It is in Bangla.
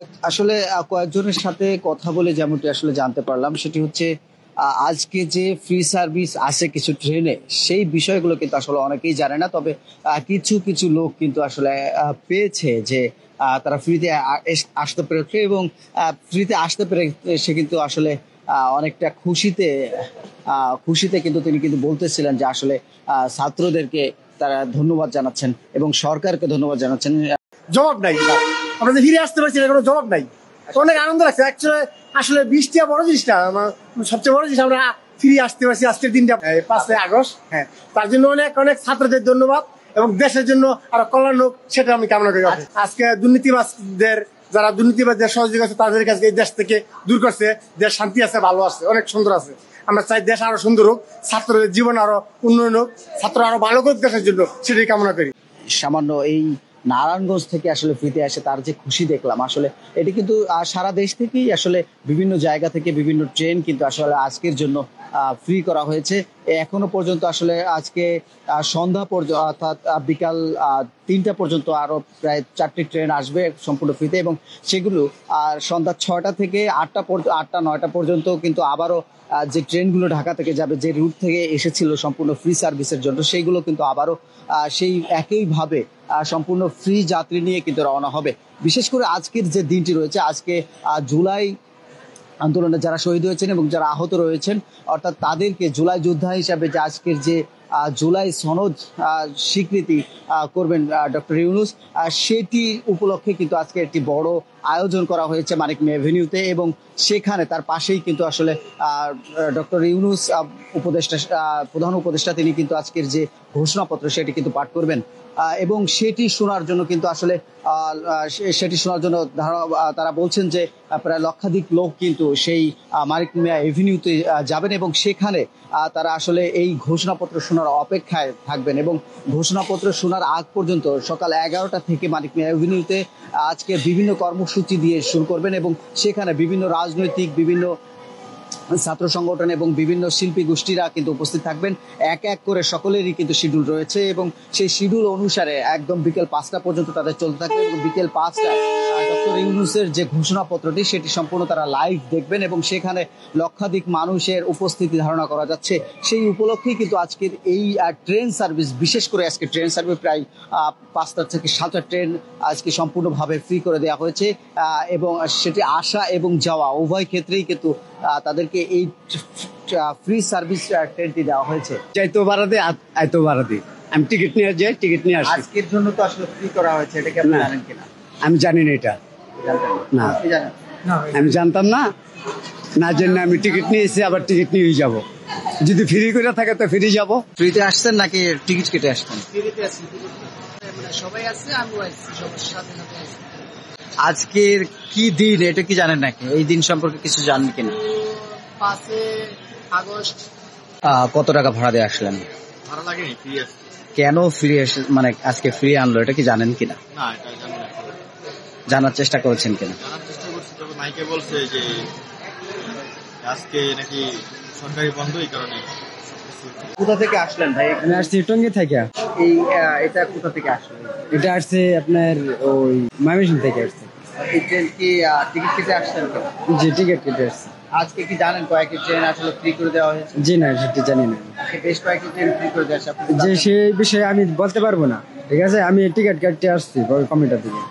আসলে কয়েকজনের সাথে কথা বলে যেমনটি আসলে জানতে পারলাম সেটি হচ্ছে আজকে যে ফ্রি সার্ভিস আছে কিছু ট্রেনে সেই বিষয়গুলো কিন্তু আসলে অনেকেই জানে না। তবে কিছু কিছু লোক কিন্তু আসলে পেয়েছে যে তারা ফ্রিতে আসতে পেরেছে এবং ফ্রিতে আসতে পেরে সে কিন্তু আসলে অনেকটা খুশিতে কিন্তু তিনি কিন্তু বলতেছিলেন যে আসলে ছাত্রদেরকে তারা ধন্যবাদ জানাচ্ছেন এবং সরকারকে ধন্যবাদ জানাচ্ছেন। জবাব নাই, আমরা যে ফিরে আসতে পারছি না কোনো জবাব নাই। অনেক আনন্দ লাগছে অ্যাকচুয়ালি। আসলে বৃষ্টি বড় জিনিস না, আমার সবচেয়ে বড় জিনিস আমরা ফিরে আসতে পারছি আজকের দিনটা 5 আগস্ট। হ্যাঁ, তার জন্য অনেক অনেক ছাত্রদের ধন্যবাদ এবং দেশের জন্য আরো কল্যাণ হোক সেটা আমি কামনা করি। আজকে দুর্নীতিবাজদের যারা দুর্নীতিবাজদের সহযোগী আছে তাদের কাছে এই দেশ থেকে দূর করছে, দেশ শান্তি আছে, ভালো আছে, অনেক সুন্দর আছে। আমরা চাই দেশ আরো সুন্দর হোক, ছাত্রদের জীবন আরো উন্নয়ন হোক, ছাত্র আরো ভালো হোক দেশের জন্য, সেটাই কামনা করি। সামান্য এই নারায়ণগঞ্জ থেকে আসলে ফ্রিতে আসে তার যে খুশি দেখলাম আসলে এটি কিন্তু সারা দেশ থেকেই আসলে বিভিন্ন জায়গা থেকে বিভিন্ন ট্রেন কিন্তু আসলে আজকের জন্য ফ্রি করা হয়েছে। এখনো পর্যন্ত আসলে আজকে সন্ধ্যা পর্যন্ত অর্থাৎ বিকাল 3টা পর্যন্ত আরো প্রায় 4টি ট্রেন আসবে সম্পূর্ণ ফ্রিতে এবং সেগুলো সন্ধ্যা 6টা থেকে 8টা 9টা পর্যন্ত কিন্তু আবারও যে ট্রেনগুলো ঢাকা থেকে যাবে যে রুট থেকে এসেছিল সম্পূর্ণ ফ্রি সার্ভিসের জন্য সেইগুলো কিন্তু আবারও সেই একইভাবে সম্পূর্ণ ফ্রি যাত্রী নিয়ে কিন্তু রওনা হবে। বিশেষ করে আজকের যে দিনটি রয়েছে, আজকে জুলাই আন্দোলনে যারা শহীদ হয়েছেন এবং যারা আহত রয়েছেন অর্থাৎ তাদেরকে জুলাই যোদ্ধা হিসাবে যে আজকের যে জুলাই সনদ স্বীকৃতি করবেন ডক্টর ইউনূস, সেটি উপলক্ষে কিন্তু আজকে একটি বড় আয়োজন করা হয়েছে মানিক মিয়া এভিনিউতে এবং সেখানে তার পাশেই কিন্তু আসলে ডক্টর ইউনূস প্রধান উপদেষ্টা তিনি কিন্তু আজকের যে ঘোষণাপত্র সেটি কিন্তু পাঠ করবেন এবং সেটি শোনার জন্য কিন্তু আসলে সেটি শোনার জন্য তারা বলছেন যে প্রায় লক্ষাধিক লোক কিন্তু সেই মানিক মিয়া এভিনিউতে যাবেন এবং সেখানে তারা আসলে এই ঘোষণাপত্র শোনার অপেক্ষায় থাকবেন এবং ঘোষণাপত্র শোনার আগ পর্যন্ত সকাল 11টা থেকে মানিক মিয়া এভিনিউতে আজকে বিভিন্ন কর্মসূচি দিয়ে শুরু করবেন এবং সেখানে বিভিন্ন রাজনৈতিক বিভিন্ন ছাত্র সংগঠন এবং বিভিন্ন শিল্পী গোষ্ঠীরা কিন্তু উপস্থিত থাকবেন। এক এক করে সকলেরই কিন্তু শিডিউল রয়েছে এবং সেই শিডিউল অনুসারে একদম বিকেল 5টা পর্যন্ত তাদের চলতে থাকবে এবং বিকেল 5টায় ডক্টর ইউনূসের যে ঘোষণাপত্রটি সেটি সম্পূর্ণ তারা লাইভ দেখবেন এবং সেখানে লক্ষাধিক মানুষের উপস্থিতি ধারণা করা যাচ্ছে। সেই উপলক্ষেই কিন্তু আজকের এই ট্রেন সার্ভিস, বিশেষ করে আজকে ট্রেন সার্ভিস প্রায় 5টা থেকে 7টা ট্রেন আজকে সম্পূর্ণভাবে ফ্রি করে দেওয়া হয়েছে এবং সেটি আসা এবং যাওয়া উভয় ক্ষেত্রেই কিন্তু তাদেরকে এই ফ্রি সার্ভিস ট্রেনটি দেওয়া হয়েছে। যাইতো ভাড়াতে আইতো ভাড়াতে আমি টিকিট নিয়ে যাই, টিকিট নিয়ে আসি। আজকের জন্য তো আসলে ফ্রি করা হয়েছে, এটা কি আপনি জানেন কিনা? আমি জানি না, এটা না, আমি জানতাম না, না জেনে আমি টিকিট নিয়েছি, আবার টিকিট নিয়ে যাব। যদি ফ্রি করে থাকে তো ফ্রি যাব। ফ্রিতে আসছেন নাকি টিকিট কেটে আসছেন? ফ্রিতে আসছি, সবাই আসছে, আমিও আসছি, সবার সাথে সাথে আসছি। আজকের কি দিন এটা কি জানেন নাকি? এই দিন সম্পর্কে কিছু জানেন কিনা? 5 আগস্ট। কত টাকা ভাড়া দিয়ে আসলেন? ভাড়া লাগেনি, ফ্রি আছে। কেন ফ্রি মানে আজকে ফ্রি আনলো এটা কি জানেন কিনা? না, এটা জানি না। জানার চেষ্টা করেছেন কিনা? জানার চেষ্টা করছি, তবে মাইকে বলছে যে আজকে নাকি সরকারি বন্ধ, এই কারণে। কোথা থেকে আসলেন ভাই? আমি আসছি টঙ্গী থেকে। এই এটা কোথা থেকে আসলেন? এটা আসছে আপনার ওই ময়মনসিংহ থেকে আসছে। এই ট্রেন কি টিকিট কেটে আসছেন? জি, টিকিট কেটে আসছে। আজকে কি জানেন কয়েকটি ট্রেন আসলে ফ্রি করে দেওয়া হয়েছে? জি না, সেটা জানি না। আজকে বেশ কয়েকটি ট্রেন ফ্রি করে দেওয়া হয়েছে। যে সেই বিষয়ে আমি বলতে পারবো না, ঠিক আছে? আমি টিকিট কাটতে আসছি কমিটার থেকে।